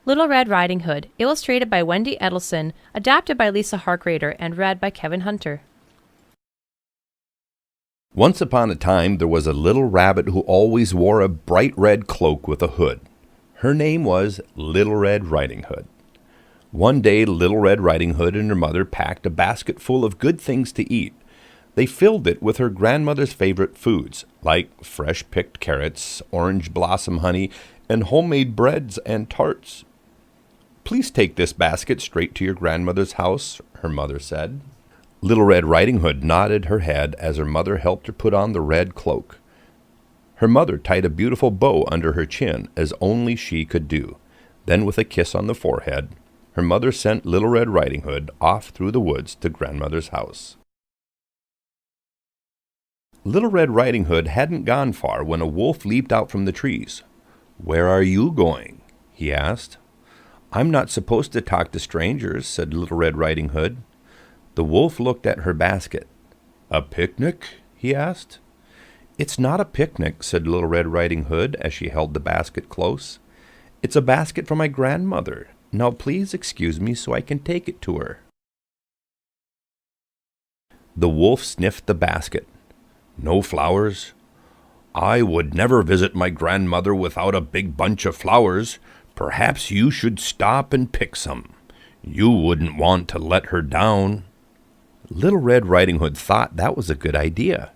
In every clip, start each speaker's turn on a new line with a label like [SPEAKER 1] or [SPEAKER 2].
[SPEAKER 1] Little Red Riding Hood, illustrated by Wendy Edelson, adapted by Lisa Harkrader, and read by Kevin Hunter.
[SPEAKER 2] Once upon a time, there was a little rabbit who always wore a bright red cloak with a hood. Her name was Little Red Riding Hood. One day, Little Red Riding Hood and her mother packed a basket full of good things to eat. They filled it with her grandmother's favorite foods, like fresh-picked carrots, orange blossom honey, and homemade breads and tarts. "Please take this basket straight to your grandmother's house," her mother said. Little Red Riding Hood nodded her head as her mother helped her put on the red cloak. Her mother tied a beautiful bow under her chin, as only she could do. Then, with a kiss on the forehead, her mother sent Little Red Riding Hood off through the woods to grandmother's house. Little Red Riding Hood hadn't gone far when a wolf leaped out from the trees. "Where are you going?" he asked. "I'm not supposed to talk to strangers," said Little Red Riding Hood. The wolf looked at her basket. "A picnic?" he asked. "It's not a picnic," said Little Red Riding Hood as she held the basket close. "It's a basket for my grandmother. Now please excuse me so I can take it to her." The wolf sniffed the basket. "No flowers? I would never visit my grandmother without a big bunch of flowers. Perhaps you should stop and pick some. You wouldn't want to let her down." Little Red Riding Hood thought that was a good idea.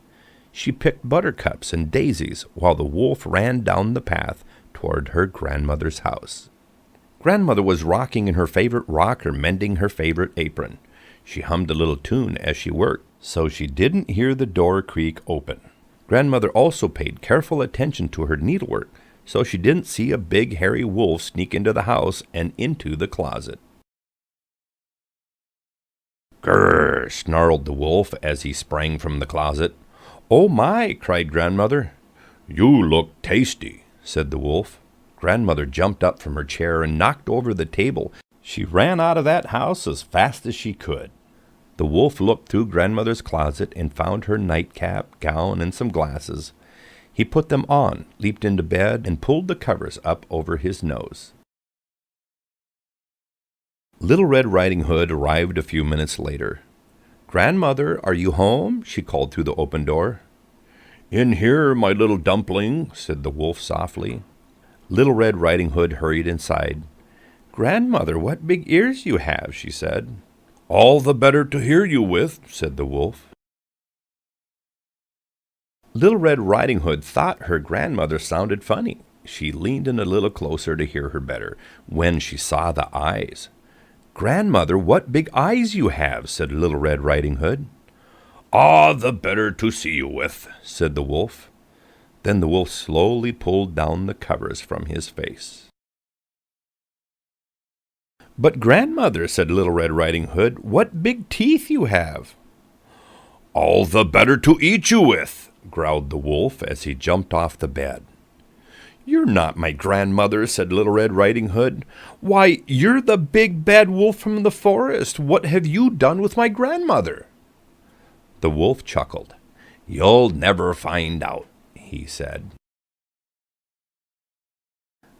[SPEAKER 2] She picked buttercups and daisies while the wolf ran down the path toward her grandmother's house. Grandmother was rocking in her favorite rocker, mending her favorite apron. She hummed a little tune as she worked, so she didn't hear the door creak open. Grandmother also paid careful attention to her needlework, so she didn't see a big hairy wolf sneak into the house and into the closet. "Grrr!" snarled the wolf as he sprang from the closet. "Oh my!" cried Grandmother. "You look tasty," said the wolf. Grandmother jumped up from her chair and knocked over the table. She ran out of that house as fast as she could. The wolf looked through Grandmother's closet and found her nightcap, gown, and some glasses. He put them on, leaped into bed, and pulled the covers up over his nose. Little Red Riding Hood arrived a few minutes later. "Grandmother, are you home?" she called through the open door. "In here, my little dumpling," said the wolf softly. Little Red Riding Hood hurried inside. "Grandmother, what big ears you have," she said. "All the better to hear you with," said the wolf. Little Red Riding Hood thought her grandmother sounded funny. She leaned in a little closer to hear her better when she saw the eyes. "Grandmother, what big eyes you have," said Little Red Riding Hood. "Ah, the better to see you with," said the wolf. Then the wolf slowly pulled down the covers from his face. "But Grandmother," said Little Red Riding Hood, "what big teeth you have." "All the better to eat you with," growled the wolf as he jumped off the bed. "You're not my grandmother," said Little Red Riding Hood. "Why, you're the big bad wolf from the forest. What have you done with my grandmother?" The wolf chuckled. "You'll never find out," he said.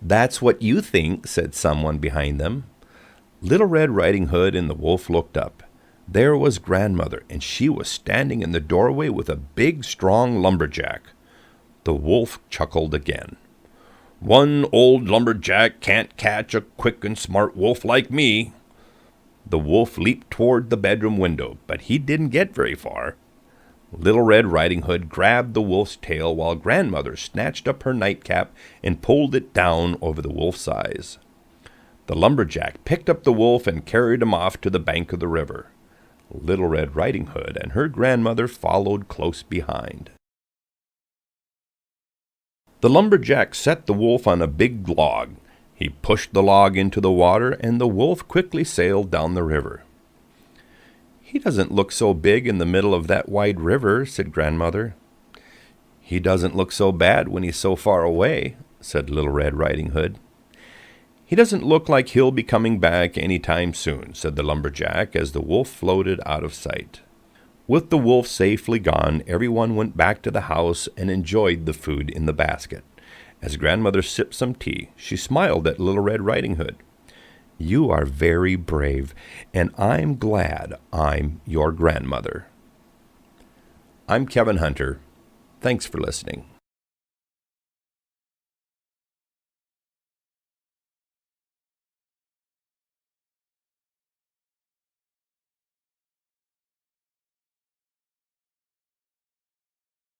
[SPEAKER 2] "That's what you think," said someone behind them. Little Red Riding Hood and the wolf looked up. There was Grandmother, and she was standing in the doorway with a big, strong lumberjack. The wolf chuckled again. "One old lumberjack can't catch a quick and smart wolf like me." The wolf leaped toward the bedroom window, but he didn't get very far. Little Red Riding Hood grabbed the wolf's tail while Grandmother snatched up her nightcap and pulled it down over the wolf's eyes. The lumberjack picked up the wolf and carried him off to the bank of the river. Little Red Riding Hood and her grandmother followed close behind. The lumberjack set the wolf on a big log. He pushed the log into the water, and the wolf quickly sailed down the river. "He doesn't look so big in the middle of that wide river," said Grandmother. "He doesn't look so bad when he's so far away," said Little Red Riding Hood. "He doesn't look like he'll be coming back any time soon," said the lumberjack as the wolf floated out of sight. With the wolf safely gone, everyone went back to the house and enjoyed the food in the basket. As Grandmother sipped some tea, she smiled at Little Red Riding Hood. You are very brave, and I'm glad I'm your grandmother. I'm Kevin Hunter. Thanks for listening.